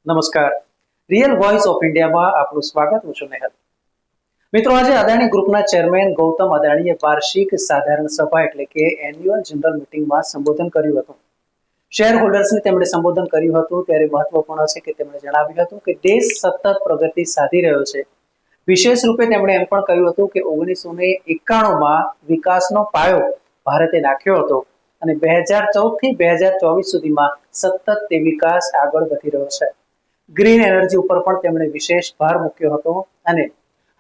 નમસ્કાર. Real voice of ઇન્ડિયામાં આપનું સ્વાગત. હું છું નેહલ. મિત્રો, આજે અદાણી ગ્રુપના ચેરમેન ગૌતમ અદાણીએ વાર્ષિક સાધારણ સભા એટલે કે એન્યુઅલ જનરલ મિટિંગમાં સંબોધન કર્યું હતું. શેર હોલ્ડર્સને તેમણે સંબોધન કર્યું હતું ત્યારે મહત્વપૂર્ણ છે કે તેમણે જણાવ્યું હતું કે દેશ સતત પ્રગતિ સાધી રહ્યો છે. વિશેષ રૂપે તેમણે એમ પણ કહ્યું હતું કે 1991માં વિકાસનો પાયો ભારતે નાખ્યો હતો અને 2014 થી 2024 સુધીમાં સતત તે વિકાસ આગળ વધી રહ્યો છે. ગ્રીન એનર્જી ઉપર પણ તેમણે વિશેષ ભાર મૂક્યો હતો અને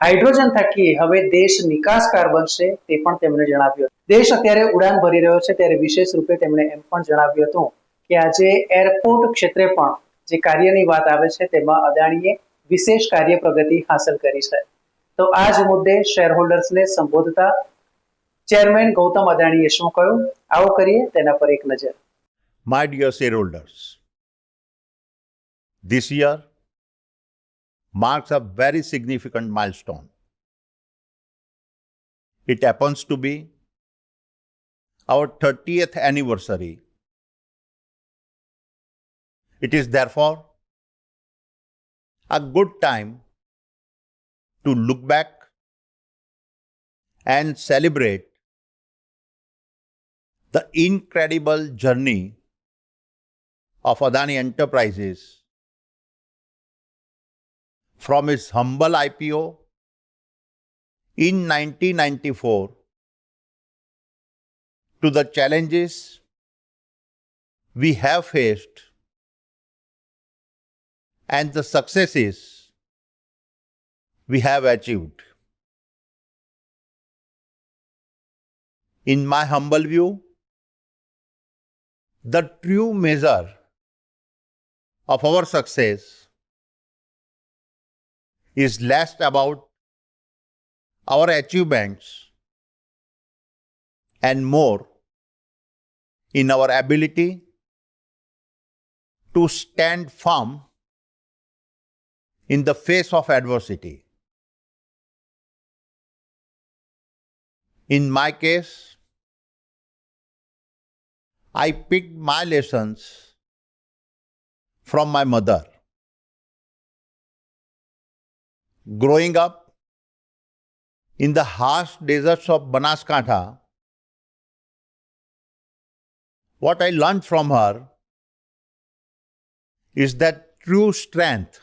હાઇડ્રોજન થકી હવે દેશ નિકાસકાર બનશે તે પણ તેમણે જણાવ્યું. દેશ અત્યારે ઉડાન ભરી રહ્યો છે ત્યારે વિશેષ રૂપે તેમણે એમ પણ જણાવ્યું હતું કે આજે એરપોર્ટ ક્ષેત્રે પણ જે કાર્યની વાત આવે છે તેમાં અદાણીએ વિશેષ કાર્ય પ્રગતિ હાંસલ કરી છે. તો આ જ મુદ્દે શેરહોલ્ડર્સને સંબોધતા ચેરમેન ગૌતમ અદાણીએ શું કહ્યું, આવો કરીએ તેના પર એક નજર. My dear shareholders, this year marks a very significant milestone. It happens to be our 30th anniversary. It is therefore a good time to look back and celebrate the incredible journey of Adani Enterprises from its humble IPO in 1994 to the challenges we have faced and the successes we have achieved. In my humble view, the true measure of our success is less about our achievements and more in our ability to stand firm in the face of adversity. In my case, I picked my lessons from my mother. Growing up in the harsh deserts of Banaskantha, what I learned from her is that true strength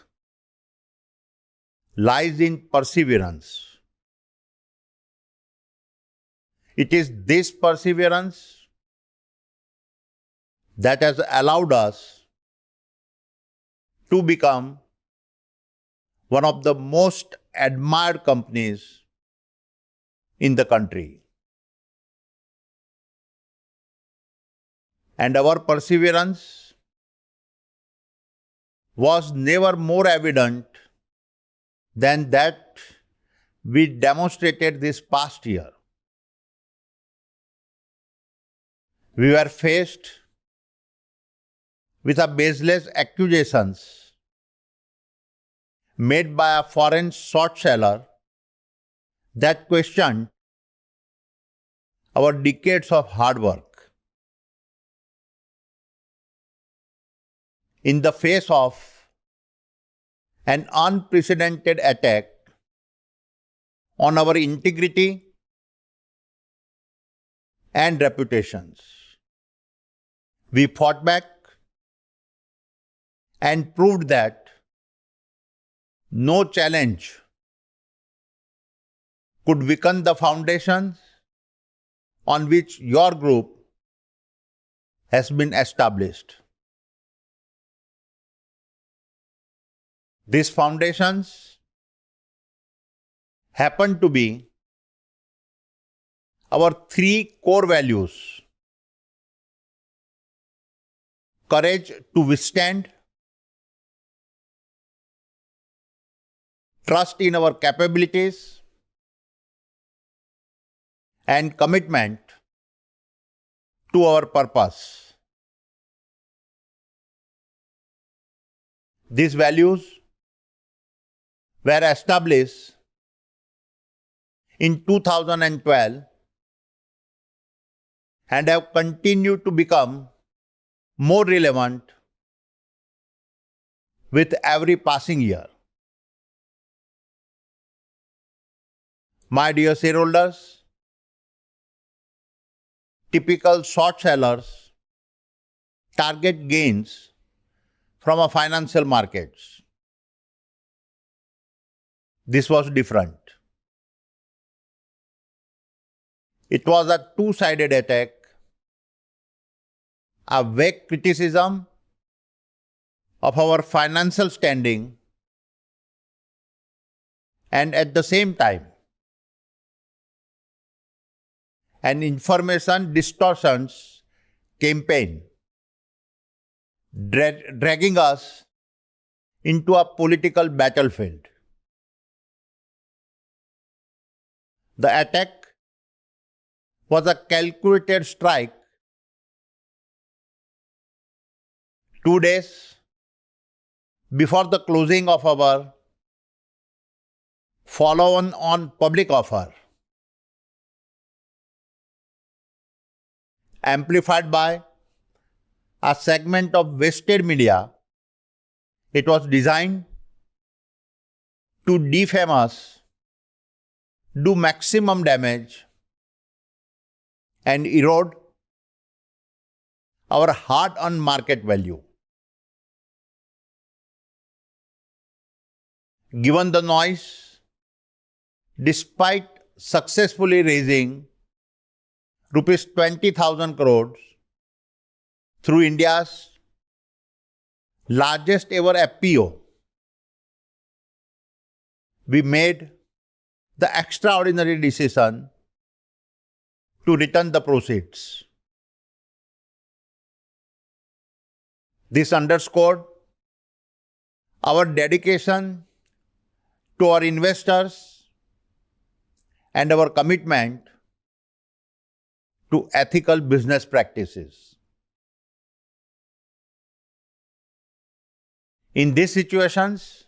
lies in perseverance. It is this perseverance that has allowed us to become one of the most admired companies in the country. And our perseverance was never more evident than that we demonstrated this past year. We were faced with a baseless accusations made by a foreign short seller that questioned our decades of hard work. In the face of an unprecedented attack on our integrity and reputations, we fought back and proved that no challenge could weaken the foundations on which your group has been established. These foundations happen to be our three core values: courage to withstand, trust in our capabilities, and commitment to our purpose. These values were established in 2012 and have continued to become more relevant with every passing year. My dear shareholders, typical short sellers target gains from a financial markets. This was different. It was a two-sided attack, a vague criticism of our financial standing, and at the same time, an information distortions campaign dragging us into a political battlefield. The attack was a calculated strike 2 days before the closing of our follow-on on public offer, amplified by a segment of vested media. It was designed to defame us, do maximum damage, and erode our hard-earned market value. Given the noise, despite successfully raising rupees 20,000 crores through India's largest ever FPO, we made the extraordinary decision to return the proceeds. This underscored our dedication to our investors and our commitment to ethical business practices. In these situations,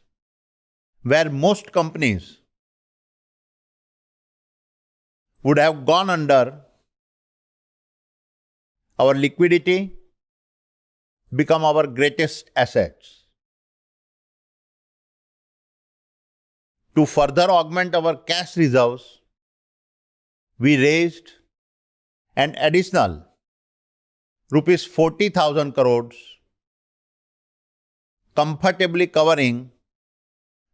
where most companies would have gone under, our liquidity become our greatest assets. To further augment our cash reserves, we raised an additional rupees 40,000 crores, comfortably covering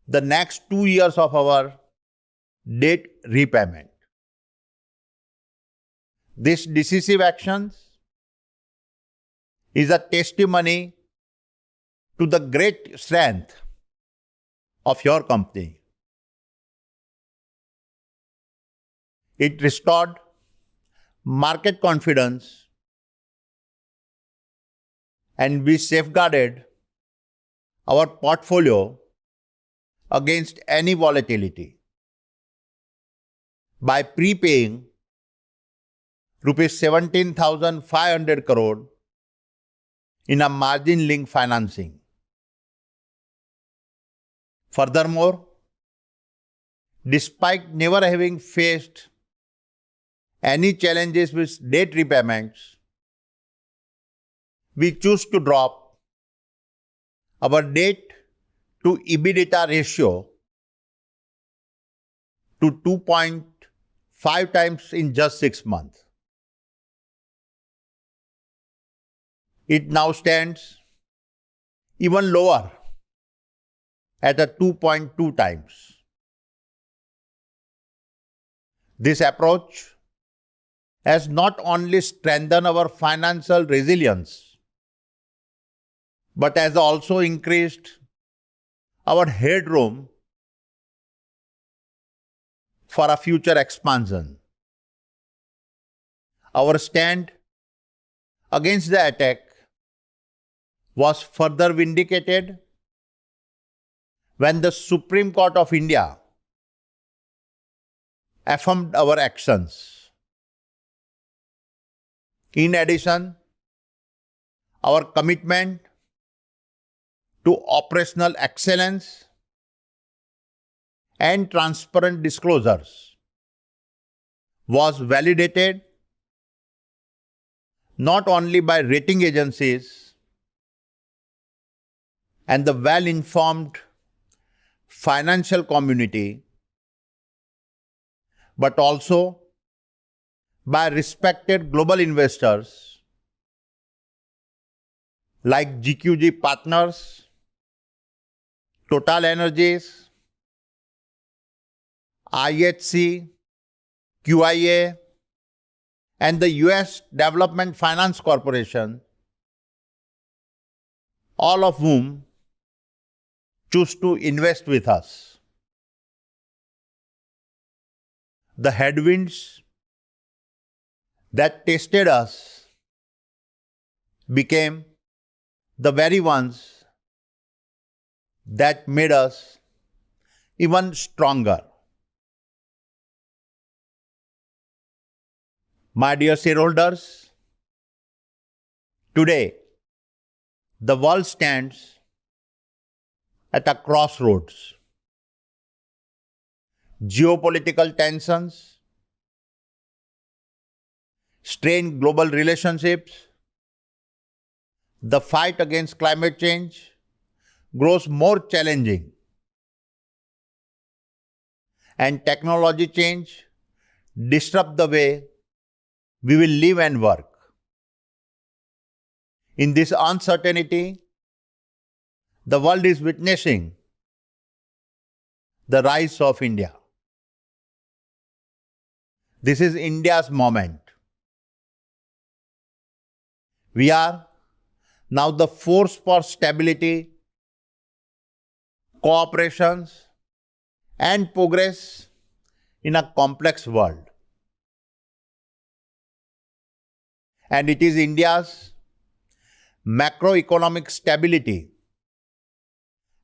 the next 2 years of our debt repayment. This decisive action is a testimony to the great strength of your company. It restored market confidence, and we safeguarded our portfolio against any volatility by prepaying rupees 17,500 crore in a margin-linked financing. Furthermore, despite never having faced any challenges with debt repayments, we choose to drop our debt to EBITDA ratio to 2.5 times in just 6 months. It now stands even lower at a 2.2 times. This approach has not only strengthened our financial resilience, but has also increased our headroom for a future expansion. Our stand against the attack was further vindicated when the Supreme Court of India affirmed our actions. In addition, our commitment to operational excellence and transparent disclosures was validated not only by rating agencies and the well-informed financial community, but also by respected global investors like GQG Partners, Total Energies, IHC, QIA, and the US Development Finance Corporation, all of whom choose to invest with us. The headwinds that tested us became the very ones that made us even stronger. My dear shareholders, today the world stands at a crossroads. Geopolitical tensions, strained global relationships, the fight against climate change grows more challenging, and technology change disrupts the way we will live and work. In this uncertainty, the world is witnessing the rise of India. This is India's moment. We are now the force for stability, cooperation, and progress in a complex world. And it is India's macroeconomic stability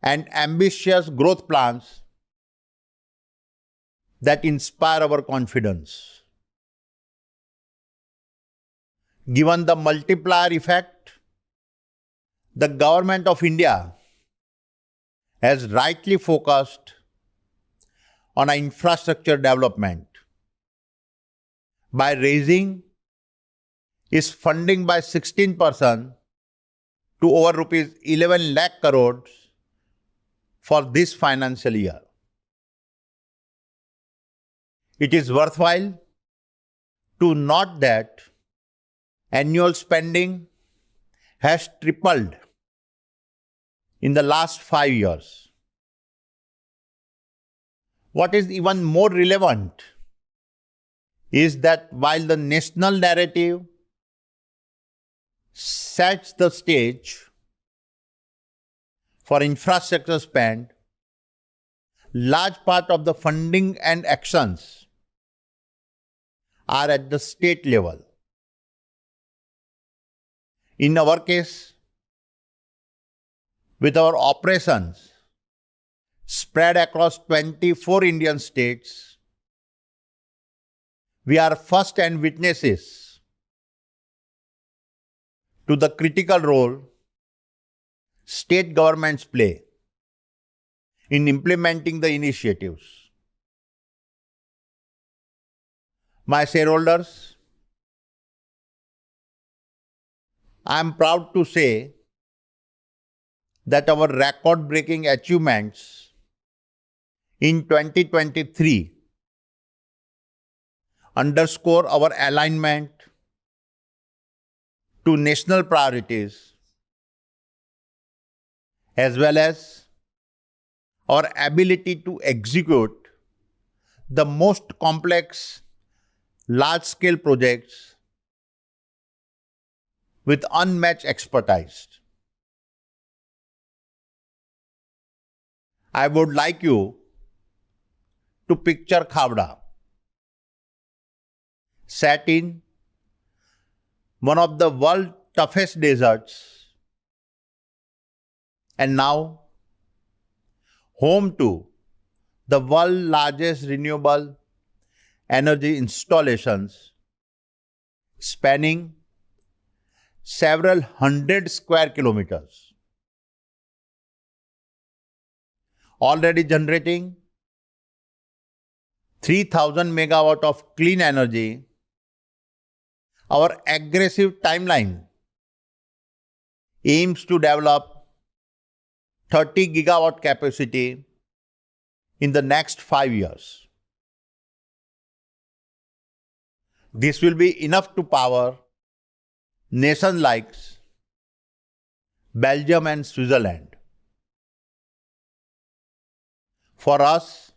and ambitious growth plans that inspire our confidence. Given the multiplier effect, the government of India has rightly focused on infrastructure development by raising its funding by 16% to over rupees 11 lakh crores for this financial year. It is worthwhile to note that annual spending has tripled in the last 5 years. What is even more relevant is that while the national narrative sets the stage for infrastructure spend, large part of the funding and actions are at the state level. In our case, with our operations spread across 24 Indian states, we are first-hand witnesses to the critical role state governments play in implementing the initiatives. My shareholders, I am proud to say that our record-breaking achievements in 2023 underscore our alignment to national priorities as well as our ability to execute the most complex large-scale projects with unmatched expertise. I would like you to picture Khavda sat in one of the world's toughest deserts and now home to the world's largest renewable energy installations spanning several hundred square kilometers, already generating 3,000 megawatt of clean energy. Our aggressive timeline aims to develop 30 gigawatt capacity in the next 5 years. This will be enough to power nations like Belgium and Switzerland. For us,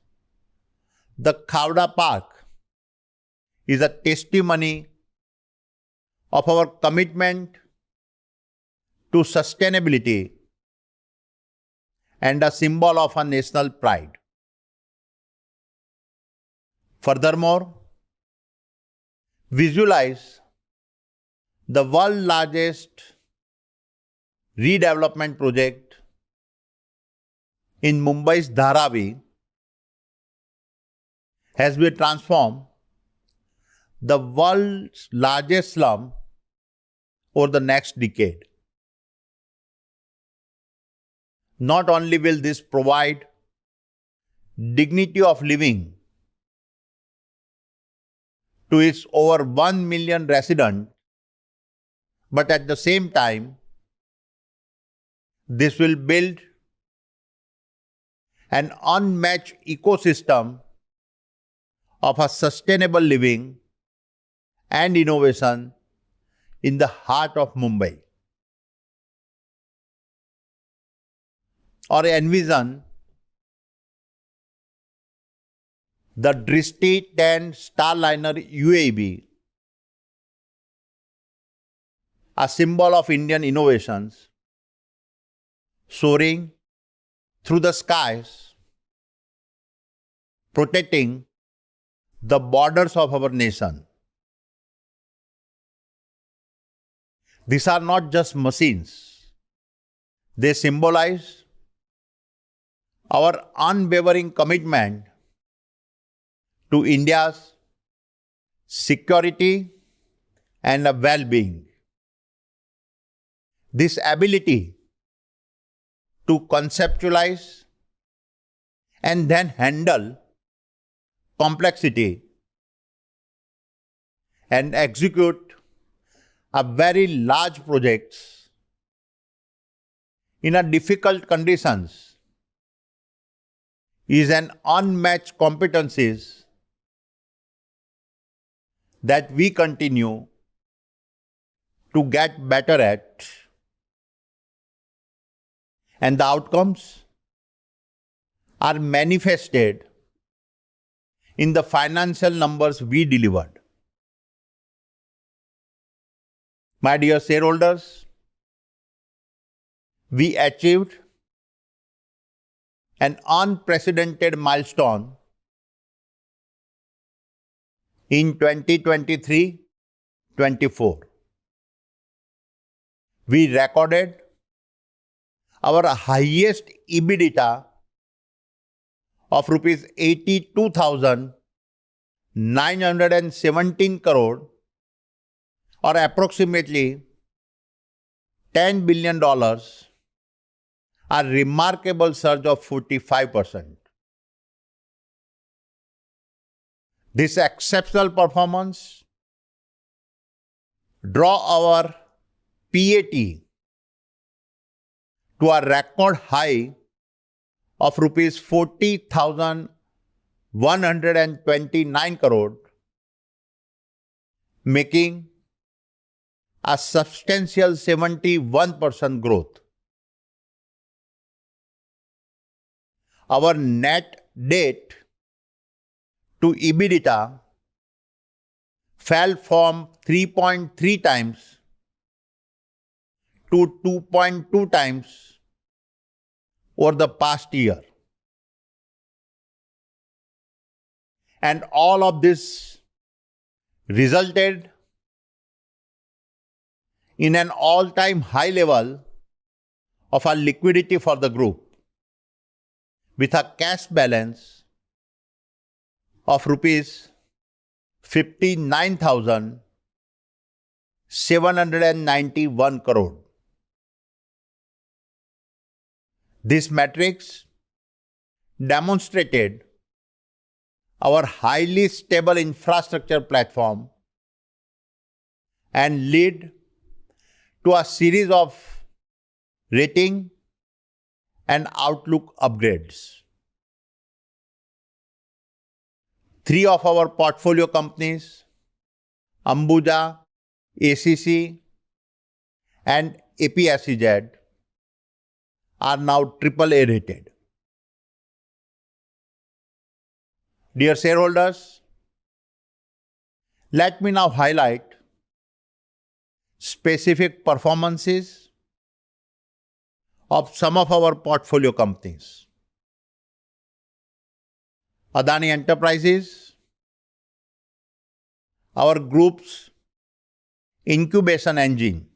the Khavda Park is a testimony of our commitment to sustainability and a symbol of our national pride. Furthermore, visualize the world's largest redevelopment project in Mumbai's Dharavi has been transformed the world's largest slum over the next decade. Not only will this provide dignity of living to its over 1 million residents, but at the same time, this will build an unmatched ecosystem of a sustainable living and innovation in the heart of Mumbai. Or envision the Drishti 10 Starliner UAV, a symbol of Indian innovations, soaring through the skies, protecting the borders of our nation. These are not just machines. They symbolize our unwavering commitment to India's security and well-being. This ability to conceptualize and then handle complexity and execute a very large projects in a difficult conditions is an unmatched competencies that we continue to get better at, and the outcomes are manifested in the financial numbers we delivered. My dear shareholders, we achieved an unprecedented milestone in 2023-24. We recorded our highest EBITDA of rupees 82,917 crore, or approximately $10 billion, a remarkable surge of 45%. This exceptional performance draw our PAT to a record high of rupees 40,129 crore, making a substantial 71% growth. Our net debt to EBITDA fell from 3.3 times to 2.2 times over the past year. And all of this resulted in an all-time high level of our liquidity for the group, with a cash balance of rupees 59,791 crore. These metrics demonstrated our highly stable infrastructure platform and lead to a series of rating and outlook upgrades. 3 of our portfolio companies, Ambuja, ACC, and APSEZ, are now AAA rated. Dear shareholders, let me now highlight specific performances of some of our portfolio companies. Adani Enterprises, our group's incubation engine,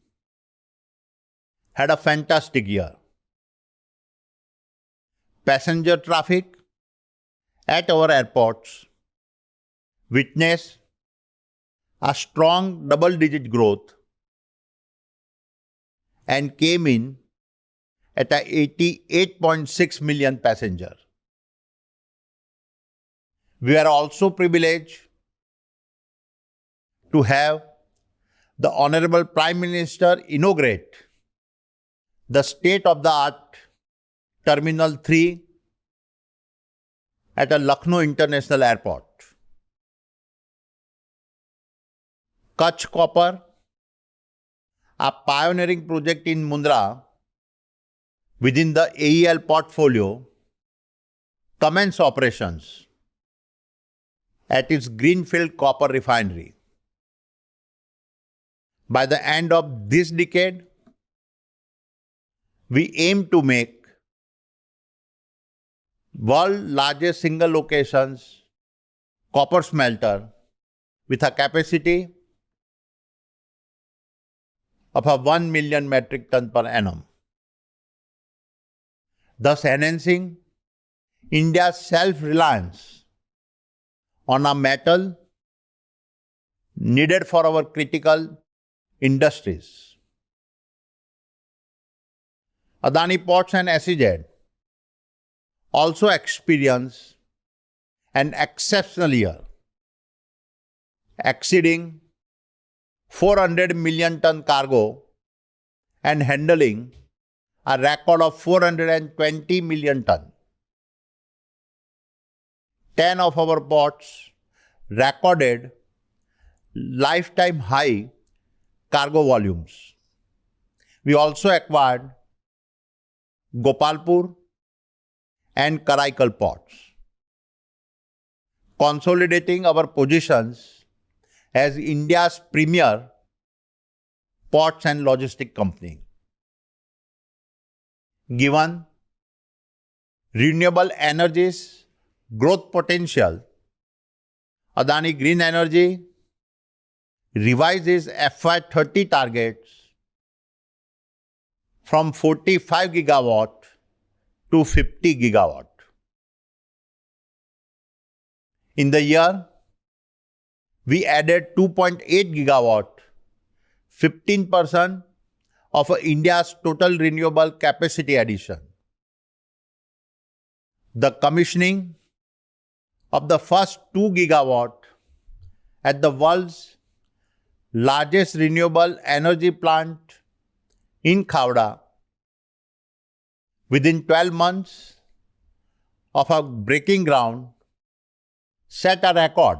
had a fantastic year. Passenger traffic at our airports witnessed a strong double-digit growth and came in at 88.6 million passengers. We are also privileged to have the Honorable Prime Minister inaugurate the state-of-the-art Terminal 3 at a Lucknow International Airport. Kutch Copper, a pioneering project in Mundra within the AEL portfolio, commenced operations at its greenfield copper refinery. By the end of this decade, we aim to make world's largest single locations copper smelter with a capacity of 1 million metric ton per annum, thus enhancing India's self-reliance on a metal needed for our critical industries. Adani Ports and SEZ also experienced an exceptional year, exceeding 400 million ton cargo and handling a record of 420 million ton. 10 of our ports recorded lifetime high cargo volumes. We also acquired Gopalpur and Karaikal ports, consolidating our positions as India's premier ports and logistic company. Given renewable energies growth potential, Adani Green Energy revised its FY30 targets from 45 gigawatt to 50 gigawatt. In the year, we added 2.8 gigawatt, 15% of India's total renewable capacity addition. The commissioning of the first 2 gigawatt at the world's largest renewable energy plant in Khavda within 12 months of our breaking ground set a record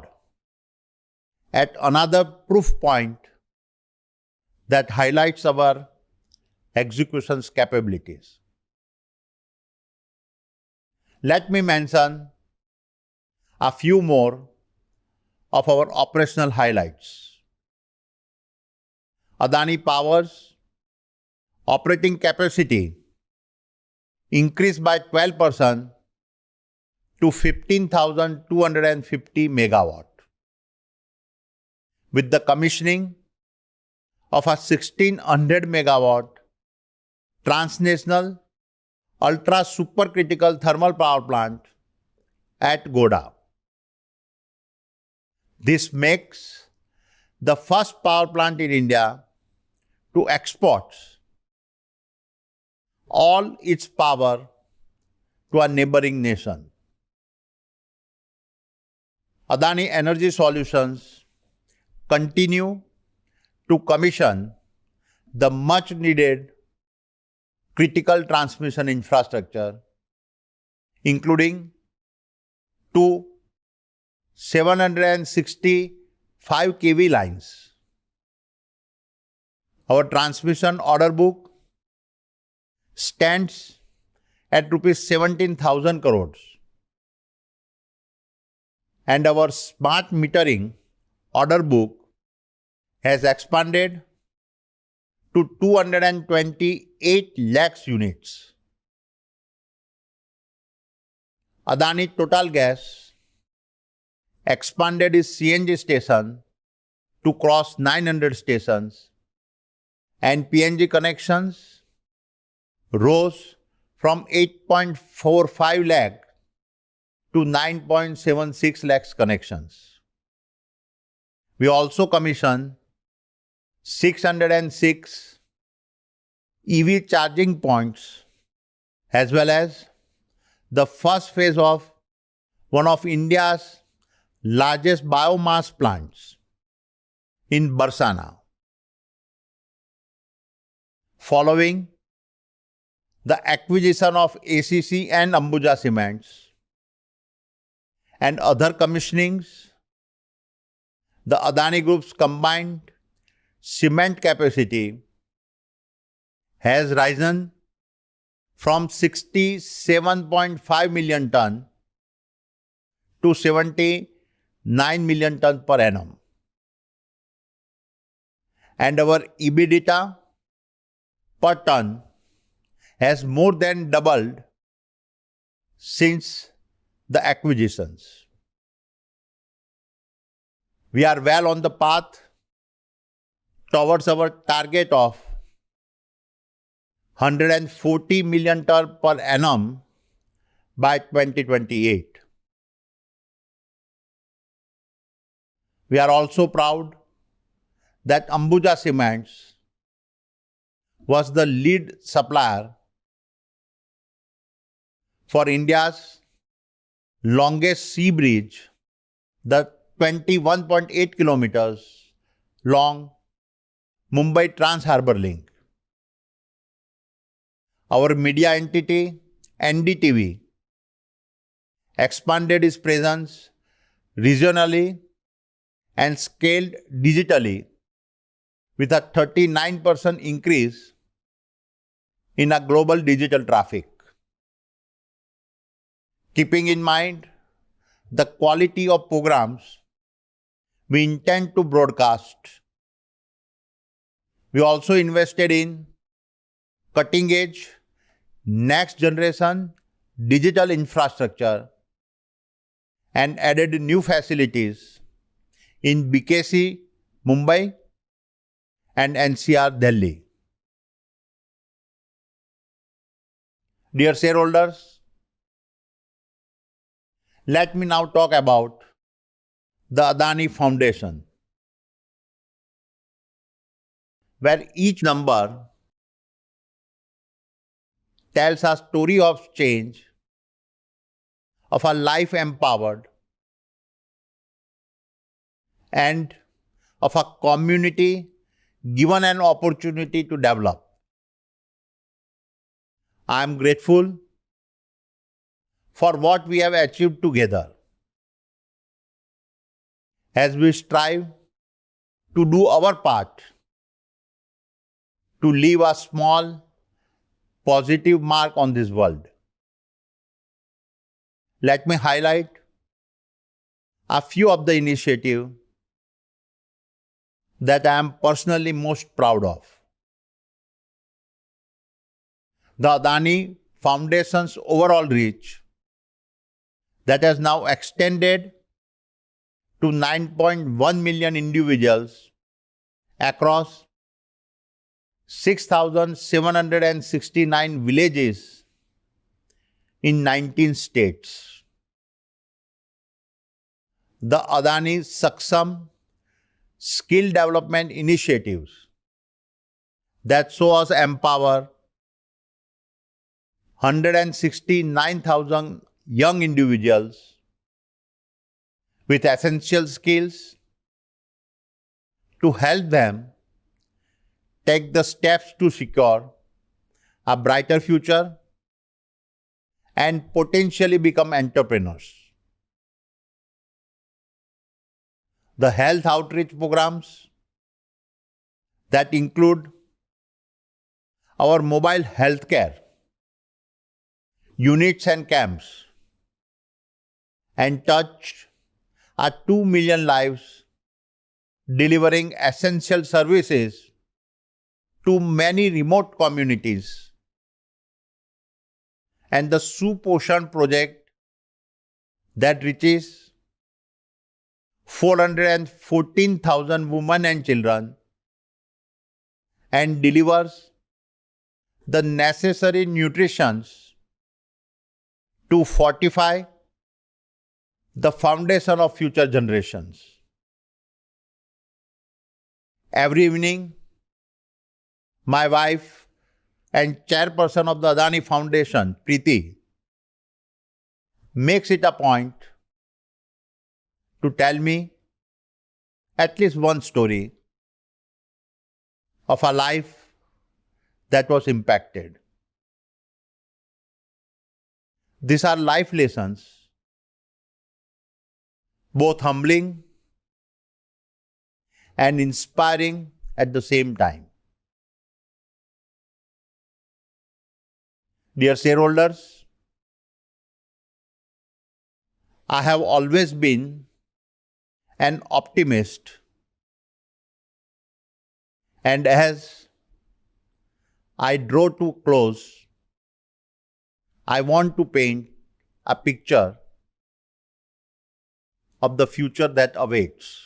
at another proof point that highlights our execution's capabilities. Let me mention a few more of our operational highlights. Adani Power's operating capacity increased by 12% to 15,250 megawatt, with the commissioning of a 1600 megawatt transnational ultra supercritical thermal power plant at Goda. This makes the first power plant in India to export all its power to a neighboring nation. Adani Energy Solutions continue to commission the much needed critical transmission infrastructure, including two 765 kV lines. Our transmission order book stands at rupees 17,000 crores. And our smart metering order book has expanded to 228 lakhs units. Adani Total Gas expanded its CNG station to cross 900 stations, and PNG connections rose from 8.45 lakh to 9.76 lakhs connections. We also commissioned 606 EV charging points, as well as the first phase of one of India's largest biomass plants in Barsana. Following the acquisition of ACC and Ambuja Cements and other commissionings, the Adani Group's combined cement capacity has risen from 67.5 million ton to 79 million ton per annum. And our EBITDA per ton has more than doubled since the acquisitions. We are well on the path towards our target of 140 million ton per annum by 2028. We are also proud that Ambuja Cements was the lead supplier for India's longest sea bridge, the 21.8 kilometers long Mumbai Trans-Harbour Link. Our media entity, NDTV, expanded its presence regionally and scaled digitally with a 39% increase in a global digital traffic. Keeping in mind the quality of programs we intend to broadcast, we also invested in cutting-edge, next-generation digital infrastructure and added new facilities in BKC, Mumbai, and NCR, Delhi. Dear shareholders, let me now talk about the Adani Foundation, where each number tells a story of change, of a life empowered, and of a community given an opportunity to develop. I am grateful for what we have achieved together as we strive to do our part to leave a small, positive mark on this world. Let me highlight a few of the initiatives that I am personally most proud of. The Adani Foundation's overall reach that has now extended to 9.1 million individuals across 6,769 villages in 19 states. The Adani Saksam skill development initiatives that saw us empower 169,000 young individuals with essential skills to help them take the steps to secure a brighter future, and potentially become entrepreneurs. The health outreach programs that include our mobile healthcare units and camps and touched 2 million lives, delivering essential services to many remote communities. And the Suposhan project that reaches 414,000 women and children and delivers the necessary nutrition to fortify the foundation of future generations. Every evening, my wife and chairperson of the Adani Foundation, Preeti, makes it a point to tell me at least one story of a life that was impacted. These are life lessons, both humbling and inspiring at the same time. Dear shareholders, I have always been an optimist, and as I draw to close, I want to paint a picture of the future that awaits.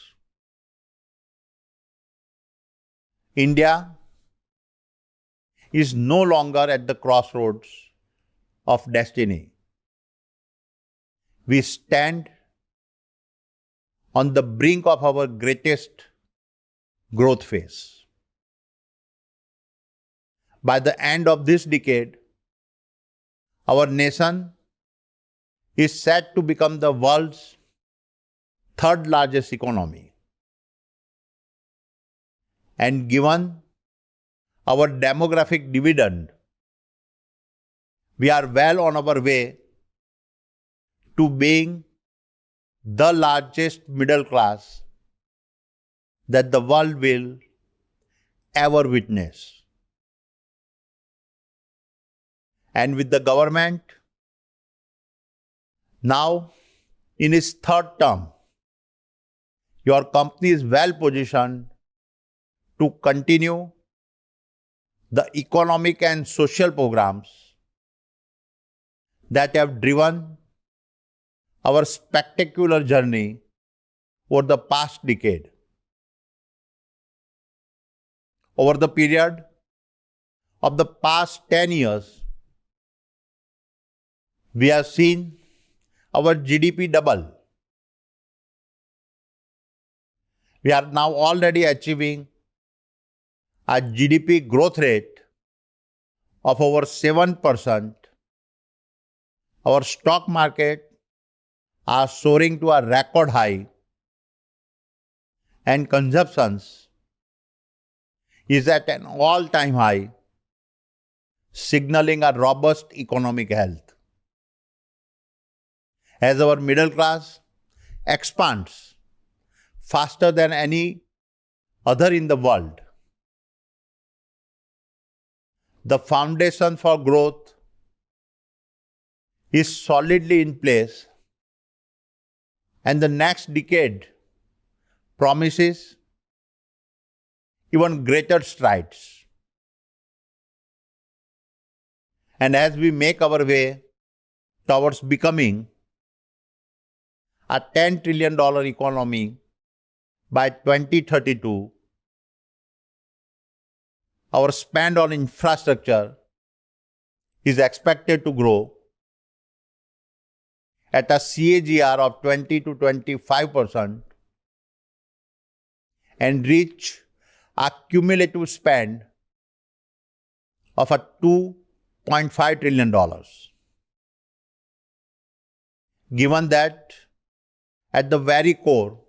India is no longer at the crossroads of destiny. We stand on the brink of our greatest growth phase. By the end of this decade, our nation is set to become the world's third largest economy. And given our demographic dividend, we are well on our way to being the largest middle class that the world will ever witness. And with the government now in its third term, your company is well positioned to continue the economic and social programs that have driven our spectacular journey over the past decade. Over the period of the past 10 years, we have seen our GDP double. We are now already achieving a GDP growth rate of over 7%. Our stock market are soaring to a record high, and consumptions is at an all-time high, signaling a robust economic health. As our middle class expands faster than any other in the world, the foundation for growth is solidly in place, and the next decade promises even greater strides. And as we make our way towards becoming a $10 trillion economy by 2032, our spend on infrastructure is expected to grow at a CAGR of 20 to 25% and reach a cumulative spend of a $2.5 trillion. Given that at the very core,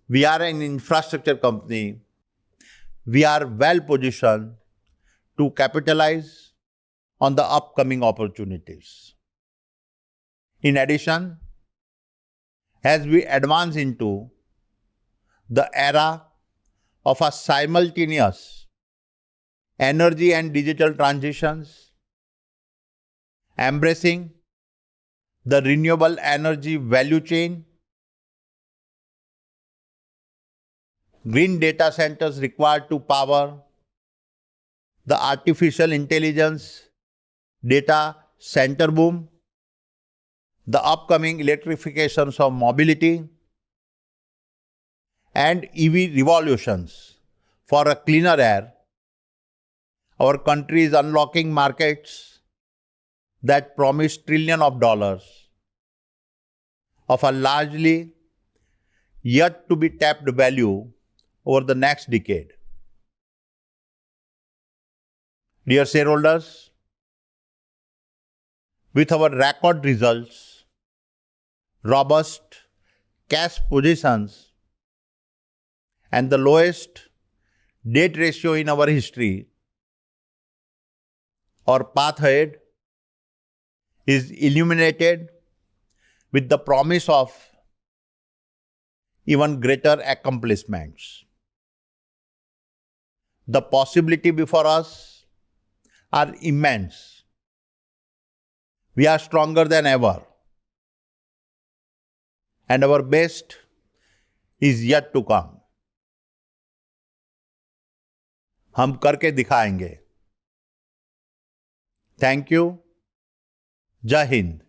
we are an infrastructure company, we are well positioned to capitalize on the upcoming opportunities. In addition, as we advance into the era of a simultaneous energy and digital transitions, embracing the renewable energy value chain, green data centers required to power the artificial intelligence data center boom, the upcoming electrifications of mobility, and EV revolutions for a cleaner air, our country is unlocking markets that promise trillions of dollars of a largely yet to be tapped value over the next decade. Dear shareholders, with our record results, robust cash positions, and the lowest debt ratio in our history, our path ahead is illuminated with the promise of even greater accomplishments. The possibility before us are immense. We are stronger than ever, and our best is yet to come. हम करके दिखाएंगे. Thank you. જય હિન્દ.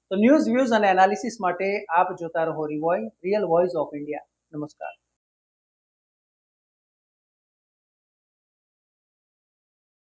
તો news views અને analysis માટે આપ જોતા રહો રિવોય, રિયલ વોઇસ ઓફ ઇન્ડિયા. નમસ્કાર.